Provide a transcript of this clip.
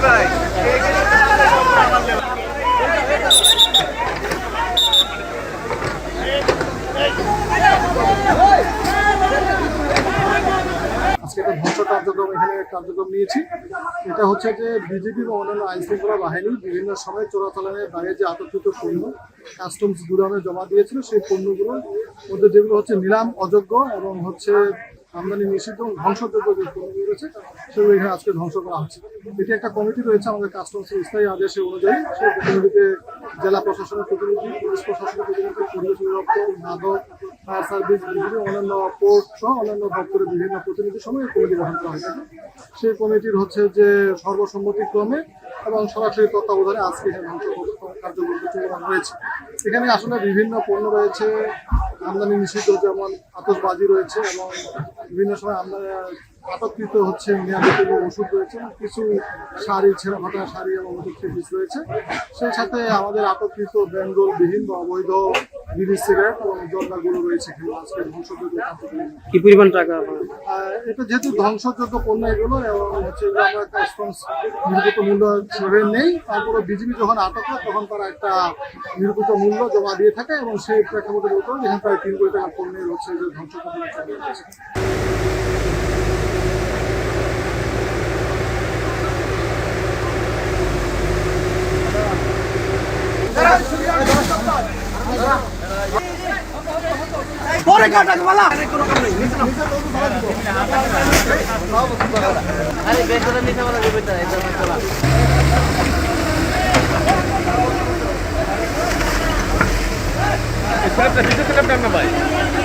আজকে একটা ধ্বংস কার্যক্রম এখানে কার্যক্রম নিয়েছি। এটা হচ্ছে যে বিজেপি বা অন্যান্য আইন শৃঙ্খলা বাহিনী বিভিন্ন সময় চোরাচালানের বাইরে যে আতঙ্কিত পণ্য কাস্টমস গুদামে জমা দিয়েছিল, সেই পণ্যগুলোর মধ্যে যেগুলো হচ্ছে নিলাম অযোগ্য এবং হচ্ছে আমদানি নিষিদ্ধ এবং ধ্বংসযোগ্য যে পণ্যগুলো রয়েছে সেগুলো এখানে আজকে ধ্বংস করা হচ্ছে। এটি একটা কমিটি রয়েছে আমাদের কাস্টমসের স্থায়ী আদেশে অনুযায়ী। সেই কমিটিতে জেলা প্রশাসনের প্রতিনিধি, পুলিশ প্রশাসনের প্রতিনিধি, পরিবেশ দপ্তর, মাদক, ফায়ার সার্ভিস, বিভিন্ন অন্যান্য পোর্ট সহ অন্যান্য দপ্তরের বিভিন্ন প্রতিনিধির সময় কমিটি গঠন করা হয়েছে। সেই কমিটির হচ্ছে যে সর্বসম্মতিক্রমে এবং সরাসরি তত্ত্বাবধানে আজকে এখানে ধ্বংস কার্যক্রম চলমান রয়েছে। এখানে আসলে বিভিন্ন পণ্য রয়েছে আমদানি নিষিদ্ধ, যেমন আতশবাজি রয়েছে এবং বিভিন্ন সময় আটককৃত হচ্ছে মেয়াদোপযোগী ওষুধ রয়েছে, কিছু শাড়ি, ছেঁড়া ফাটা শাড়ি এবং ওষুধ পিস রয়েছে। সেই সাথে আমাদের আটককৃত বেঙ্গলবিহীন বা অবৈধ বিড়ি, সিগারেট এবং জর্দাগুলো রয়েছে এখানে আজকে ধ্বংসযোগ্য। কি পরিমাণ টাকা? এটা যেহেতু ধ্বংসযোগ্য পণ্য এগুলো এবং হচ্ছে আমরা কাস্টমস নির্গত মূল্য সেভাবে নেই, তারপরে বিজিবি যখন আটক হয় তখন তারা একটা নির্গত মূল্য জমা দিয়ে থাকে এবং সেই প্রেক্ষাপটে বলতে হবে এখানে প্রায় 3 কোটি টাকা পণ্যের হচ্ছে যে ধ্বংসযোগ্য। পরে কাটাকবালা কোনো কাম নেই। আরে বেশরা নিতে বলা যাবে না, এটা চলা। এটা ভিডিও ক্লিপ না ভাই।